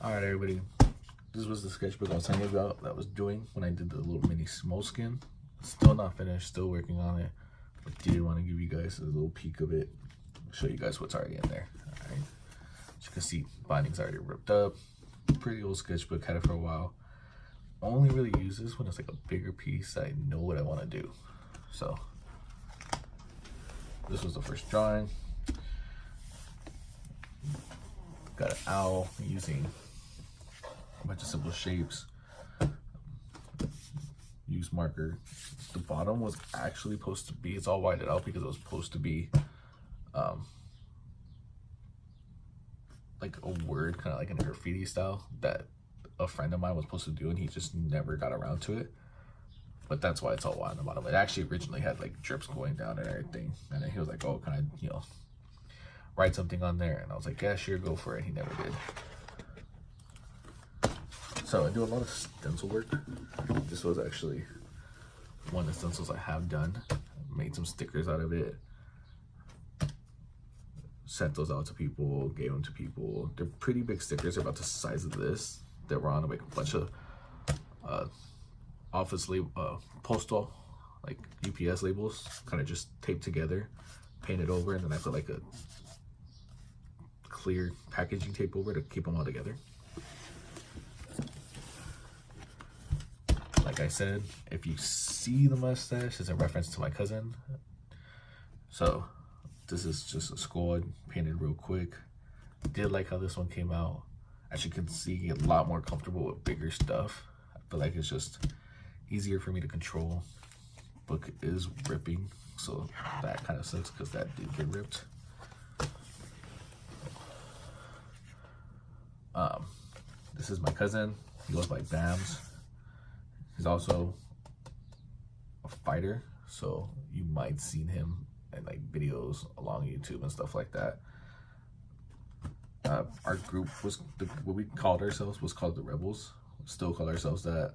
Alright everybody, this was the sketchbook I was telling you about that I was doing when I did the little mini moleskin. Still not finished, still working on it, but did want to give you guys a little peek of it, show you guys what's already in there. Alright, as you can see, binding's already ripped up. Pretty old sketchbook, had it for a while. Only really use this when it's like a bigger piece that I know what I want to do. So this was the first drawing. Got an owl using a bunch of simple shapes. Use marker. The bottom was actually supposed to be, it's all whited out because it was supposed to be like a word, kind of like in a graffiti style that a friend of mine was supposed to do, and he just never got around to it. But that's why it's all white on the bottom. It actually originally had like drips going down and everything, and then he was like, oh, can I, write something on there? And I was like, yeah, sure, go for it. He never did. So I do a lot of stencil work. This was actually one of the stencils I have done. Made some stickers out of it. Sent those out to people, gave them to people. They're pretty big stickers. They're about the size of this. They were on like a bunch of office label, postal, like UPS labels, kind of just taped together, painted over, and then I put like a clear packaging tape over to keep them all together. Like I said, if you see the mustache, it's a reference to my cousin. So this is just a skull painted real quick. Did like how this one came out. As you can see, a lot more comfortable with bigger stuff. I feel like it's just easier for me to control. Book is ripping, so that kind of sucks because that did get ripped. This is my cousin. He goes by Bams. He's also a fighter, so you might seen him in like videos along YouTube and stuff like that. Our group was what we called ourselves was called the Rebels. Still call ourselves that.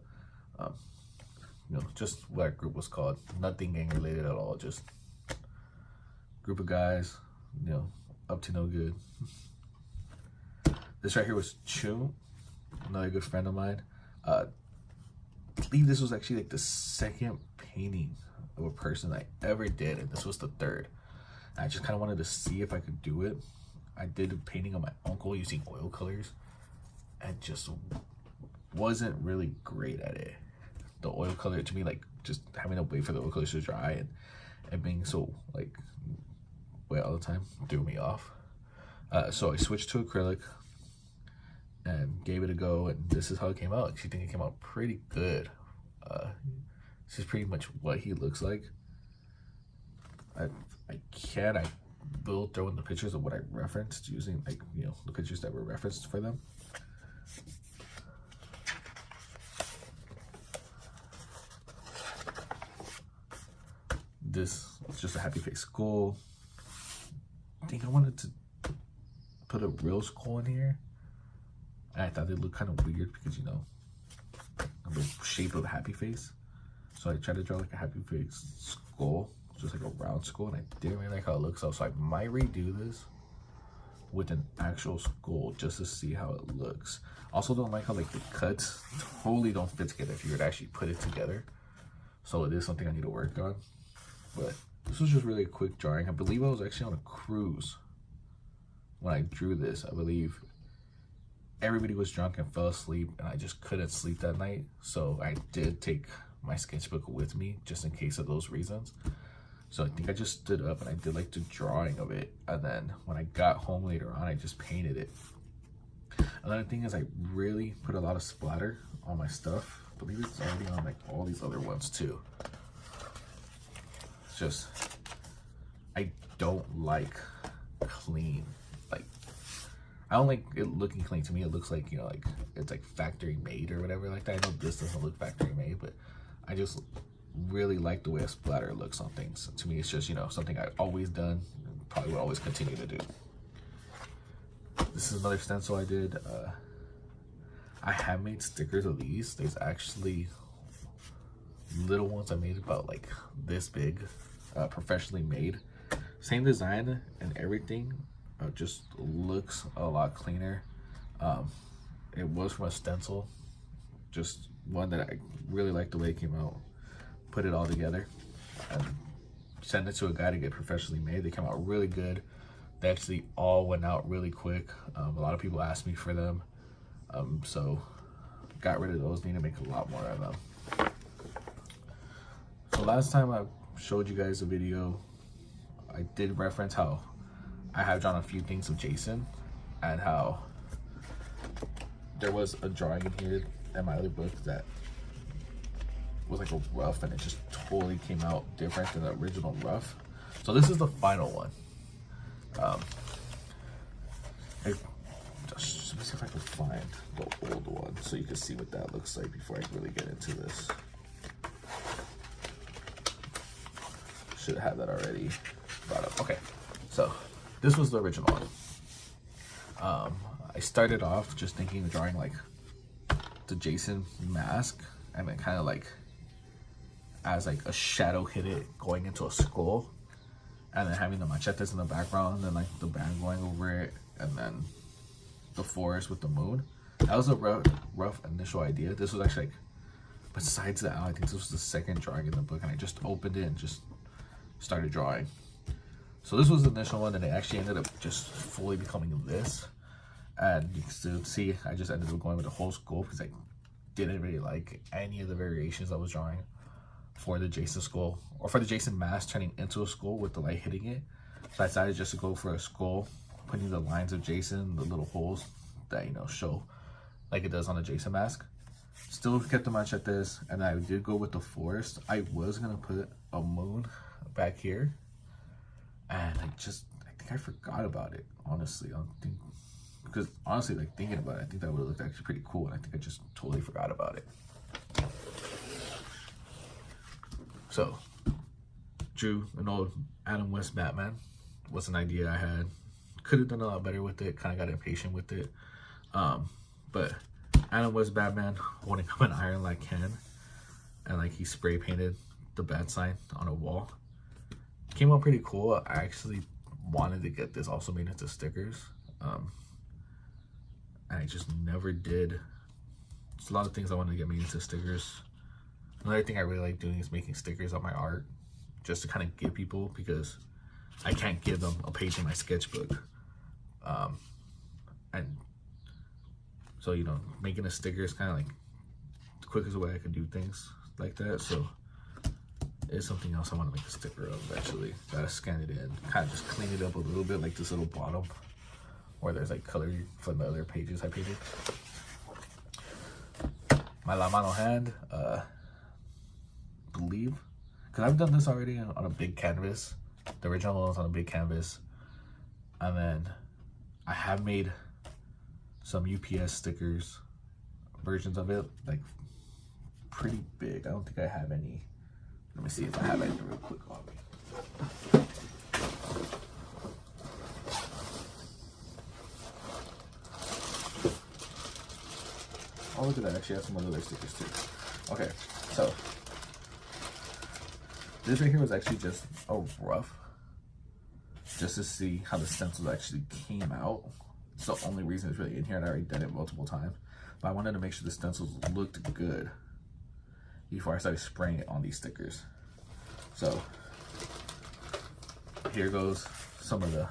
Just what our group was called. Nothing gang related at all. Just group of guys, up to no good. This right here was Chu, another good friend of mine. I believe this was actually like the second painting of a person I ever did, and this was the third. I just kind of wanted to see if I could do it. I did a painting of my uncle using oil colors and just wasn't really great at it. The oil color, to me, like just having to wait for the oil colors to dry and being so like wet all the time threw me off. So I switched to acrylic and gave it a go, and this is how it came out. I actually think it came out pretty good. This is pretty much what he looks like. I will throw in the pictures of what I referenced using, like, the pictures that were referenced for them. This is just a happy face skull. I think I wanted to put a real skull in here. And I thought it looked kind of weird because, the shape of a happy face. So I tried to draw like a happy face skull, just like a round skull, and I didn't really like how it looks. So I might redo this with an actual skull just to see how it looks. Also don't like how like the cuts totally don't fit together if you were to actually put it together. So it is something I need to work on. But this was just really a quick drawing. I believe I was actually on a cruise when I drew this. I believe everybody was drunk and fell asleep, and I just couldn't sleep that night. So I did take my sketchbook with me just in case of those reasons. So I think I just stood up and I did like the drawing of it. And then when I got home later on, I just painted it. Another thing is I really put a lot of splatter on my stuff. I believe it's already on like all these other ones too. It's just, I don't like clean, like, I don't like it looking clean. To me, it looks like, like it's like factory made or whatever like that. I know this doesn't look factory made, but I just really like the way a splatter looks on things. To me, it's just, something I've always done and probably will always continue to do. This is another stencil I did. I have made stickers of these. There's actually little ones I made about like this big, professionally made. Same design and everything. Just looks a lot cleaner. It was from a stencil, just one that I really liked the way it came out. Put it all together and sent it to a guy to get professionally made. They came out really good. They actually all went out really quick. A lot of people asked me for them, so got rid of those. Need to make a lot more of them. So last time I showed you guys a video, I did reference how I have drawn a few things of Jason and how there was a drawing in here in my other book that was like a rough, and it just totally came out different than the original rough. So this is the final one. Let me see if I can find the old one so you can see what that looks like before I really get into this. Should have that already brought up. Okay, so this was the original one. I started off just thinking of drawing like the Jason mask, and then kind of like as like a shadow hit it going into a skull, and then having the machetes in the background, and then like the band going over it, and then the forest with the moon. That was a rough initial idea. This was actually like, besides that, I think this was the second drawing in the book, and I just opened it and just started drawing. So this was the initial one, and it actually ended up just fully becoming this. And you can still see I just ended up going with the whole skull because I didn't really like any of the variations I was drawing for the Jason skull, or for the Jason mask turning into a skull with the light hitting it. So I decided just to go for a skull, putting the lines of Jason, the little holes that, you know, show like it does on the Jason mask. Still kept the machetes, and I did go with the forest. I was gonna put a moon back here, and I think I forgot about it, honestly. I don't think, because honestly, like thinking about it, I think that would have looked actually pretty cool, and I think I just totally forgot about it. So, drew an old Adam West Batman. Was an idea I had. Could have done a lot better with it. Kind of got impatient with it. But Adam West Batman holding up an iron like can, and like he spray painted the bat sign on a wall. Came out pretty cool. I actually wanted to get this also made into stickers. And I just never did. There's a lot of things I wanted to get made into stickers. Another thing I really like doing is making stickers on my art, just to kind of give people, because I can't give them a page in my sketchbook. And so, you know, making a sticker is kind of like the quickest way I can do things like that. So it's something else I want to make a sticker of eventually. Gotta scan it in, kind of just clean it up a little bit, like this little bottom where there's like color from the other pages I painted. My La Mano hand, believe, because I've done this already on a big canvas. The original one was on a big canvas, and then I have made some UPS stickers versions of it, like pretty big. I don't think I have any. Let me see if I have any real quick on me. Oh, look at that. I actually have some other stickers too. Okay, so this right here was actually just a rough, just to see how the stencils actually came out. It's the only reason it's really in here, and I already done it multiple times. But I wanted to make sure the stencils looked good before I started spraying it on these stickers. So here goes some of the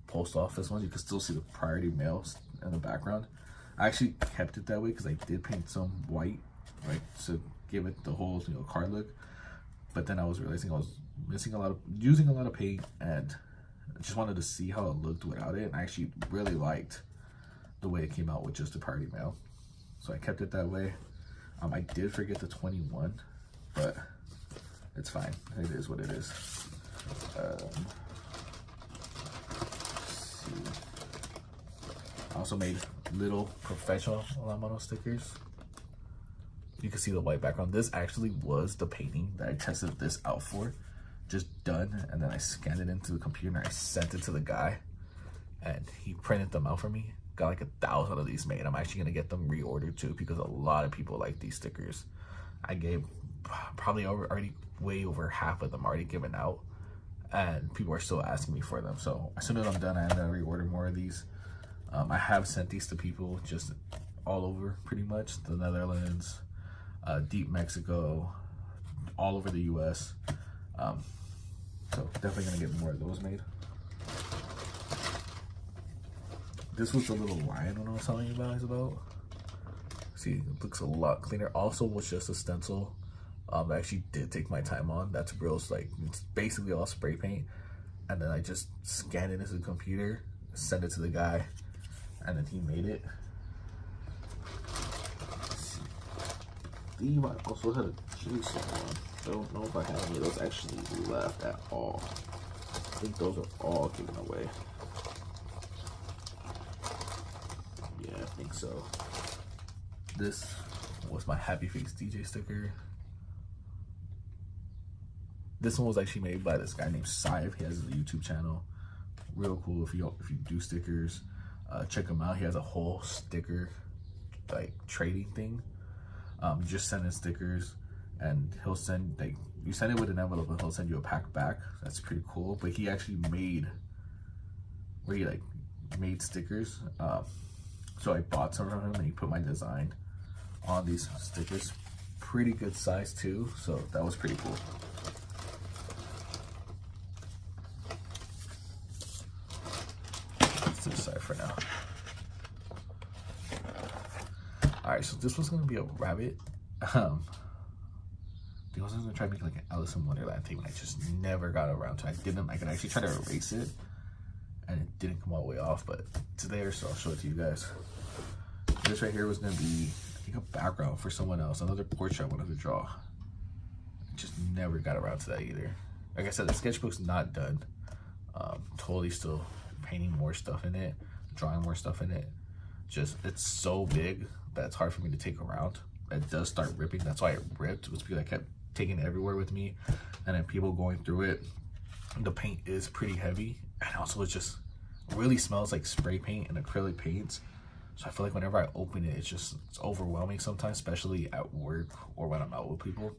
post office ones. You can still see the priority mails in the background. I actually kept it that way because I did paint some white, right, to give it the whole, you know, card look. But then I was realizing I was using a lot of paint, and I just wanted to see how it looked without it. And I actually really liked the way it came out with just the priority mail, so I kept it that way. I did forget the 21, but it's fine. It is what it is. Let's see. I also made little professional La Mano stickers. You can see the white background. This actually was the painting that I tested this out for. Just done, and then I scanned it into the computer and I sent it to the guy, and he printed them out for me. Got like 1,000 of these made. I'm actually gonna get them reordered too, because a lot of people like these stickers. I gave probably already way over half of them already given out, and people are still asking me for them. So as soon as I'm done, I'm gonna reorder more of these. I have sent these to people just all over pretty much. The Netherlands, deep Mexico, all over the US. So definitely gonna get more of those made. This was the little lion one I was telling you guys about. See, it looks a lot cleaner. Also was just a stencil. I actually did take my time on. That's real, like, it's basically all spray paint. And then I just scanned it into the computer, sent it to the guy, and then he made it. Let's see. I also had a juice one. I don't know if I have any of those actually left at all. I think those are all given away. Yeah, I think so. This was my Happy Face DJ sticker. This one was actually made by this guy named Sive. He has a YouTube channel. Real cool. If you do stickers, check him out. He has a whole sticker like trading thing. Just send in stickers, and he'll send, like, you send it with an envelope and he'll send you a pack back. That's pretty cool. But he actually made stickers. So I bought some from him and he put my design on these stickers. Pretty good size too, so that was pretty cool. Let's decide for now. Alright, so this was gonna be a rabbit. I was gonna try to make like an Alice in Wonderland thing, and I just never got around to it. I could actually try to erase it, and it didn't come all the way off, but it's there, so I'll show it to you guys. This right here was gonna be, I think, a background for someone else, another portrait I wanted to draw. I just never got around to that either. Like I said, the sketchbook's not done. Totally still painting more stuff in it, drawing more stuff in it. Just, it's so big that it's hard for me to take around. It does start ripping. That's why it ripped, was because I kept taking it everywhere with me, and then people going through it. The paint is pretty heavy, and also it just really smells like spray paint and acrylic paints. So I feel like whenever I open it, it's overwhelming sometimes, especially at work or when I'm out with people.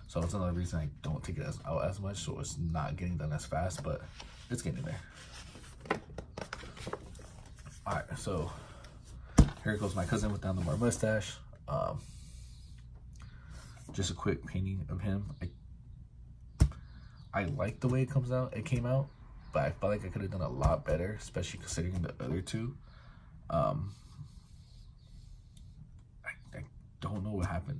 So that's another reason I don't take it out as much, so it's not getting done as fast, but it's getting there. Alright, so here goes my cousin with down the more mustache. Just a quick painting of him. I like the way it came out, but I felt like I could have done a lot better, especially considering the other two. I don't know what happened.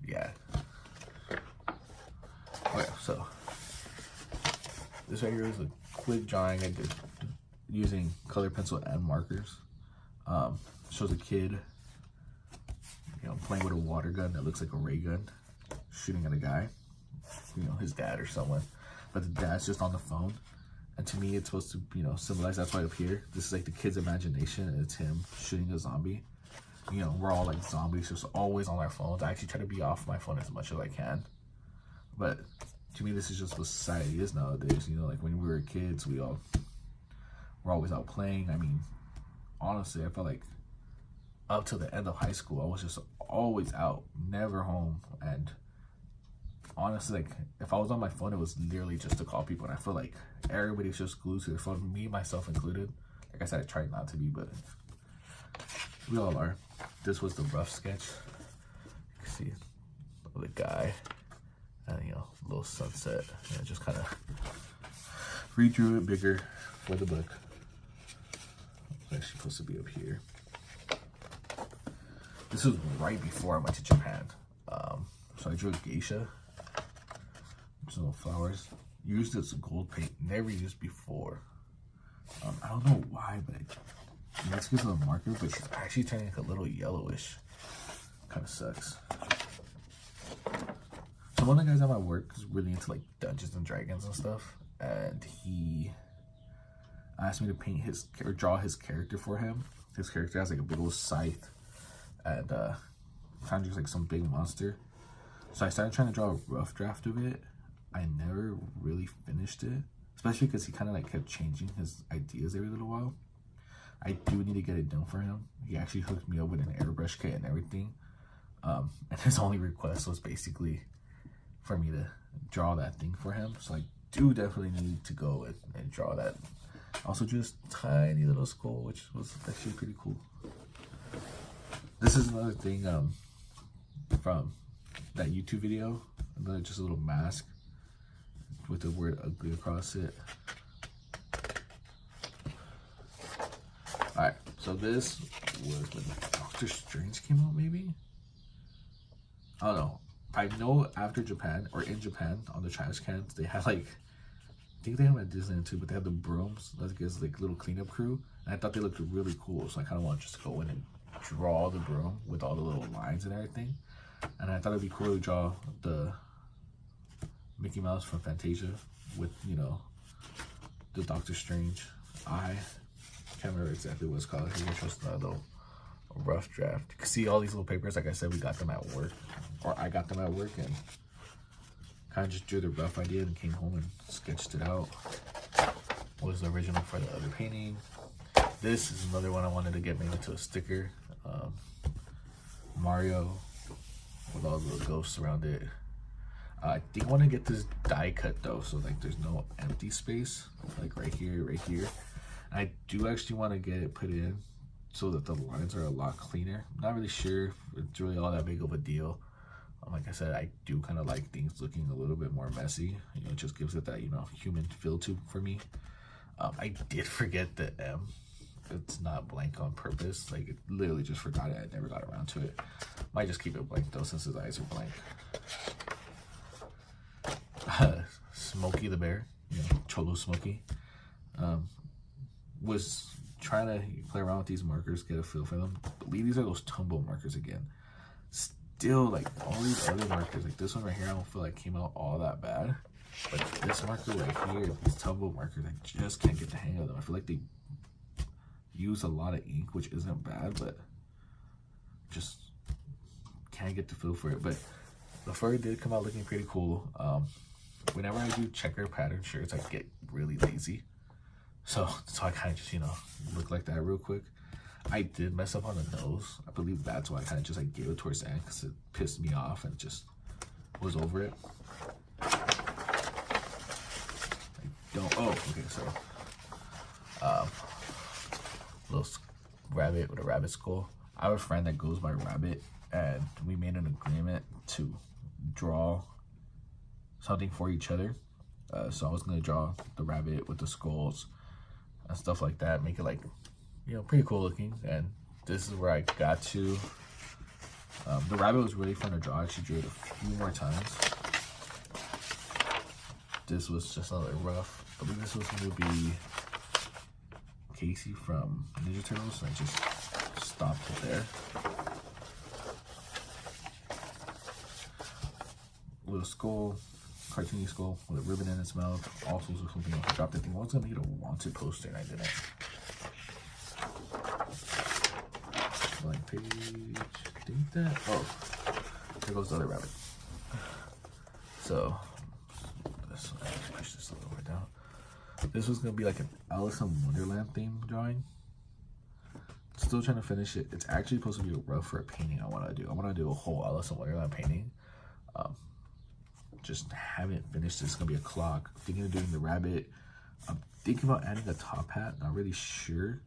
Yeah. Okay, so this right here is a quick drawing I did using colored pencil and markers. Shows a kid, playing with a water gun that looks like a ray gun, shooting at a guy, his dad or someone, but the dad's just on the phone. And to me, it's supposed to, symbolize, that's why up here, this is like the kid's imagination, and it's him shooting a zombie. We're all like zombies, just always on our phones. I actually try to be off my phone as much as I can. But to me, this is just what society is nowadays. Like when we were kids, we're always out playing. I mean, honestly, I felt like up to the end of high school, I was just always out, never home. And honestly, like, if I was on my phone, it was literally just to call people. And I feel like everybody's just glued to their phone, me, myself included. Like I said, I tried not to be, but we all are. This was the rough sketch. You can see the guy and, a little sunset. Just kind of redrew it bigger for the book. It's actually supposed to be up here. This was right before I went to Japan. So I drew a geisha. Some little flowers. Used this gold paint, never used before. I don't know why, but that's because of the marker, but she's actually turning like a little yellowish. Kind of sucks. So one of the guys at my work is really into like Dungeons and Dragons and stuff, and he asked me to paint or draw his character for him. His character has like a big old scythe, and kind of just like some big monster. So I started trying to draw a rough draft of it. I never really finished it, especially because he kind of like kept changing his ideas every little while. I do need to get it done for him. He actually hooked me up with an airbrush kit and everything. And his only request was basically for me to draw that thing for him. So I do definitely need to go and draw that Also drew this tiny little skull, which was actually pretty cool. This is another thing from that YouTube video. Another just a little mask with the word ugly across it. Alright, so this was when Doctor Strange came out, maybe? I don't know. I know after Japan, or in Japan, on the trash cans, they had like, I think they have them at Disneyland too, but they had the brooms, like it's like little cleanup crew. And I thought they looked really cool, so I kind of wanted just to go in and draw the broom with all the little lines and everything. And I thought it'd be cool to draw the Mickey Mouse from Fantasia with, you know, the Doctor Strange eye. Can't remember exactly what it's called. Here's just a little rough draft. You can see all these little papers. Like I said, we got them at work, or I got them at work, and kind of just drew the rough idea and came home and sketched it out. What was the original for the other painting? This is another one I wanted to get made into a sticker. Mario with all the little ghosts around it. I think I want to get this die cut though, so like there's no empty space, like right here, right here. I do actually want to get it put in so that the lines are a lot cleaner. I'm not really sure if it's really all that big of a deal. Like I said, I do kind of like things looking a little bit more messy. You know, it just gives it that, you know, human feel to for me. I did forget the M. It's not blank on purpose. Like, it literally just forgot it. I never got around to it. Might just keep it blank though, since his eyes are blank. Smokey the Bear, you know, Cholo Smokey, was trying to play around with these markers, get a feel for them. I believe these are those Tumble markers again. Still, like all these other markers, like this one right here, I don't feel like came out all that bad. But this marker right here, these Tumble markers, I just can't get the hang of them. I feel like they use a lot of ink, which isn't bad, but just can't get the feel for it. But the fur did come out looking pretty cool. Whenever I do checker pattern shirts, I get really lazy. So I kind of just, you know, look like that real quick. I did mess up on the nose. I believe that's why I kind of just like gave it towards the end, because it pissed me off and just was over it. Oh, okay, so little rabbit with a rabbit skull. I have a friend that goes by Rabbit, and we made an agreement to draw something for each other. So I was gonna draw the rabbit with the skulls and stuff like that, make it like, you know, pretty cool looking. And this is where I got to. The rabbit was really fun to draw. I actually drew it a few more times. This was just another rough. I believe this was gonna be Casey from Ninja Turtles, and I just stopped it there. Little skull, cartoony skull with a ribbon in its mouth. Also something else I dropped. I think I was gonna make it a wanted poster and I didn't. Blank page. I think that. Oh, there goes the other rabbit. So this, I actually push this a little bit down. This was gonna be like an Alice in Wonderland theme drawing. Still trying to finish it. It's actually supposed to be a rough for a painting I want to do. I want to do a whole Alice in Wonderland painting. Just haven't finished. It's gonna be a clock. Thinking of doing the rabbit. I'm thinking about adding a top hat. Not really sure.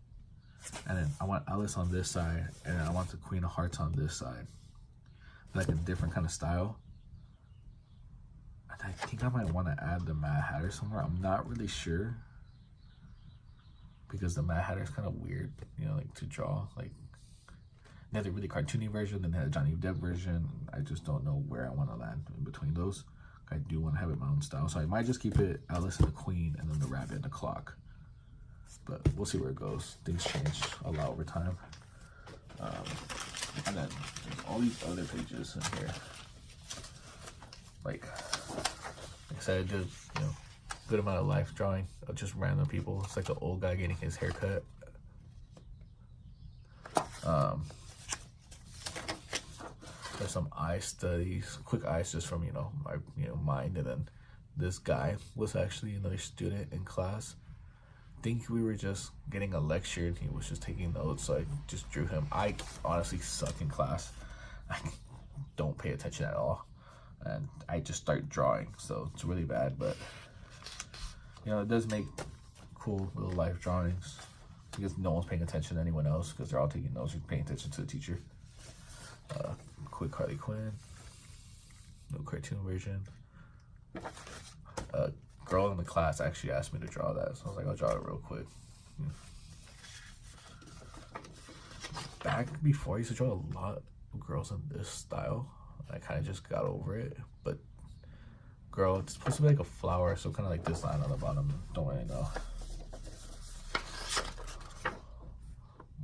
And then I want Alice on this side, and then I want the Queen of Hearts on this side, like a different kind of style. And I think I might want to add the Mad Hatter somewhere. I'm not really sure, because the Mad Hatter is kind of weird, you know, like to draw. Like, they had a really cartoony version, then they had a Johnny Depp version. I just don't know where I want to land in between those. I do want to have it my own style, so I might just keep it Alice and the Queen, and then the rabbit and the clock. But we'll see where it goes. Things change a lot over time. And then there's all these other pages in here. Like I said, I did, you know, good amount of life drawing of just random people. It's like an old guy getting his hair cut. There's some eye studies, quick eyes just from, you know, my mind. And then this guy was actually another student in class. I think we were just getting a lecture and he was just taking notes, so I just drew him. I honestly suck in class. I don't pay attention at all, and I just start drawing, so it's really bad. But you know, it does make cool little life drawings because no one's paying attention to anyone else because they're all taking notes and paying attention to the teacher. Quick Harley Quinn, no cartoon version. Girl in the class actually asked me to draw that, so I was like, I'll draw it real quick. Back before, I used to draw a lot of girls in this style. I kind of just got over it, but girl, it's supposed to be like a flower, so kind of like this line on the bottom. Don't really know.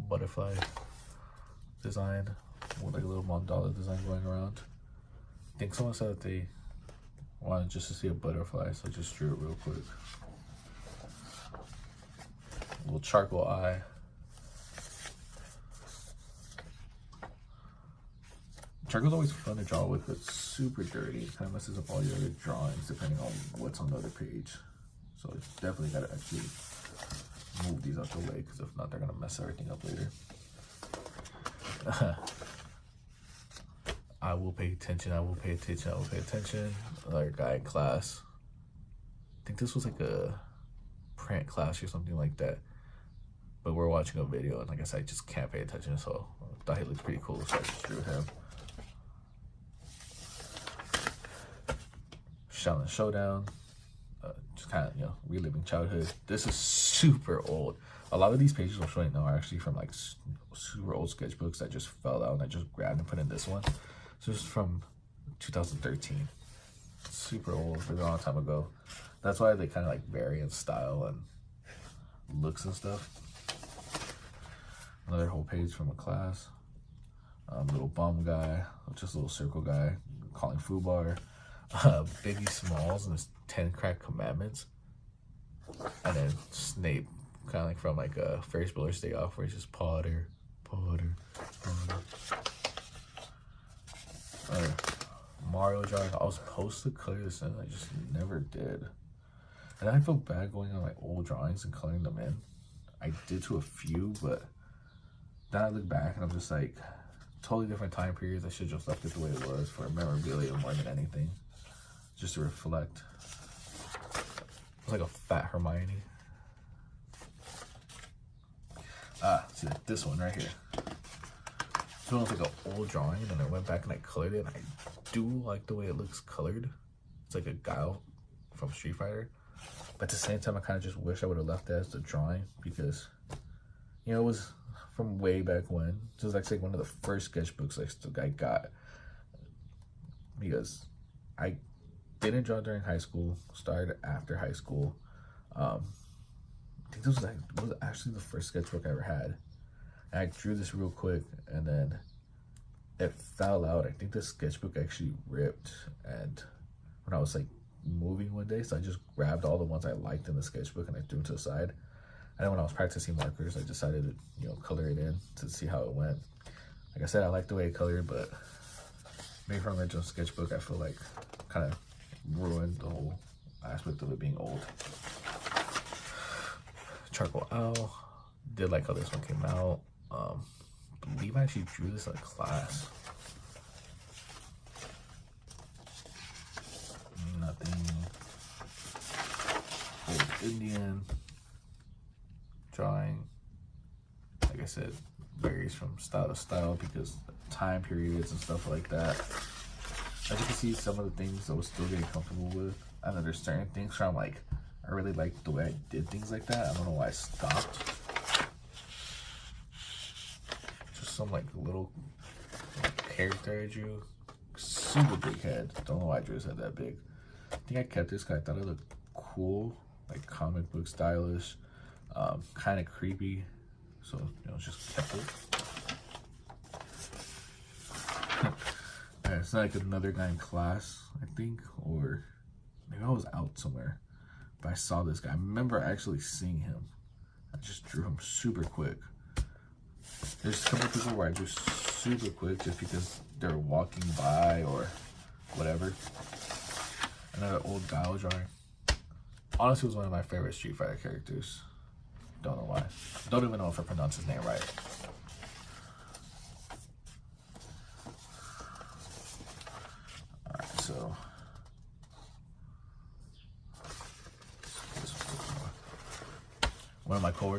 Butterfly design with like a little mandala design going around. I think someone said that they wanted just to see a butterfly, so I just drew it real quick. A little charcoal eye. Charcoal's always fun to draw with, but it's super dirty. It kind of messes up all your other drawings depending on what's on the other page. So you definitely gotta actually move these out the way, because if not, they're gonna mess everything up later. I will pay attention, I will pay attention, I will pay attention. Another guy in class. I think this was like a print class or something like that. But we're watching a video, and like I said, I just can't pay attention, so I thought he looked pretty cool, so I just drew him. Shaolin Showdown, just kind of, you know, reliving childhood. This is super old. A lot of these pages I'm showing now are actually from like super old sketchbooks that just fell out and I just grabbed and put in this one. So this is from 2013. Super old, really long time ago. That's why they kind of like vary in style and looks and stuff. Another whole page from a class. Little bum guy, just a little circle guy, calling Fubar. Biggie Smalls and his 10 Crack Commandments. And then Snape, kind of like from like a Ferris Bueller's Day Off, where he's just Potter, Potter, Potter. Mario drawing. I was supposed to color this in, I just never did. And I feel bad going on my old drawings and coloring them in. I did to a few, but then I look back and I'm just like, totally different time periods. I should have just left it the way it was for memorabilia more than anything. Just to reflect. It's like a fat Hermione. See this one right here. This one was like an old drawing, and then I went back and I colored it, and I do like the way it looks colored. It's like a Guile from Street Fighter. But at the same time, I kind of just wish I would have left that as the drawing, because, you know, it was from way back when. It was actually one of the first sketchbooks I got. Because I didn't draw during high school, started after high school. I think this was actually the first sketchbook I ever had. And I drew this real quick, and then it fell out. I think the sketchbook actually ripped, and when I was like moving one day, so I just grabbed all the ones I liked in the sketchbook and I threw them to the side. And then when I was practicing markers, I decided to, you know, color it in to see how it went. Like I said, I like the way it colored, but maybe from the original sketchbook, I feel like kind of ruined the whole aspect of it being old. Charcoal Owl. Did like how this one came out. I believe I actually drew this in a class. Nothing. Old Indian drawing. Like I said, varies from style to style because time periods and stuff like that. As you can see, some of the things I was still getting comfortable with, and then there's certain things where I'm like, I really like the way I did things like that. I don't know why I stopped. Just some like little character I drew. Super big head. Don't know why I drew his head that big. I think I kept this because I thought it looked cool, like comic book stylish, kind of creepy. So, you know, just kept it. It's not like another guy in class, I think, or maybe I was out somewhere, but I saw this guy. I remember actually seeing him. I just drew him super quick. There's a couple people where I drew super quick just because they're walking by or whatever. Another old Guile drawing. Honestly, it was one of my favorite Street Fighter characters. Don't know why. Don't even know if I pronounced his name right. Alright, so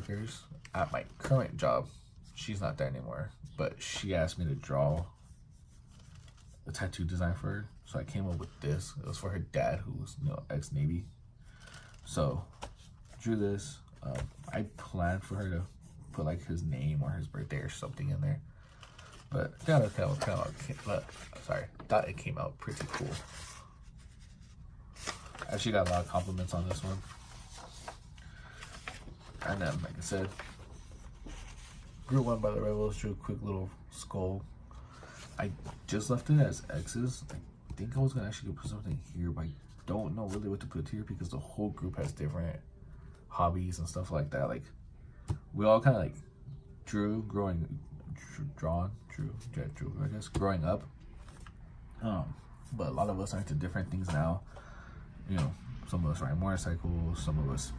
coworkers at my current job, she's not there anymore, but she asked me to draw a tattoo design for her. So I came up with this. It was for her dad, who was, you know, ex-Navy. So drew this. I planned for her to put like his name or his birthday or something in there, but thought it came out pretty cool. I actually got a lot of compliments on this one. And then, like I said, Group 1 by the Rebels, drew a quick little skull. I just left it as X's. I think I was gonna actually put something here, but I don't know really what to put here because the whole group has different hobbies and stuff like that. Like, we all kind of like drew growing up. But a lot of us are into different things now. You know, some of us ride motorcycles, some of us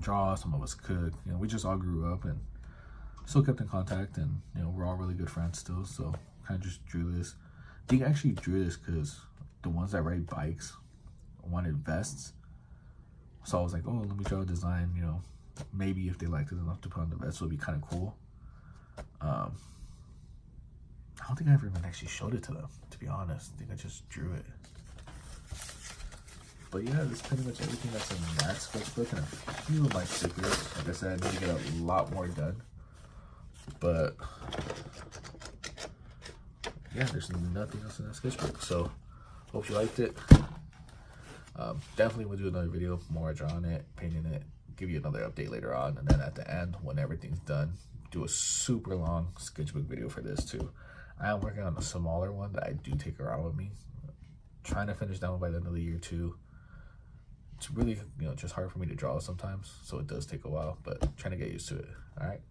draw, some of us cook. You know, we just all grew up and still kept in contact, and you know, we're all really good friends still. So kind of just drew this. I think I actually drew this because the ones that ride bikes wanted vests. So I was like, oh, let me draw a design, you know, maybe if they liked it enough to put on the vest, it would be kind of cool. I don't think I ever even actually showed it to them, to be honest. I think I just drew it. But yeah, that's pretty much everything that's in that sketchbook, and a few of my stickers. Like I said, I need to get a lot more done. But yeah, there's nothing else in that sketchbook. So hope you liked it. Definitely will do another video, more drawing it, painting it, give you another update later on, and then at the end, when everything's done, do a super long sketchbook video for this too. I am working on a smaller one that I do take around with me. Trying to finish that one by the end of the year too. It's really, you know, just hard for me to draw sometimes, so it does take a while, but trying to get used to it. All right.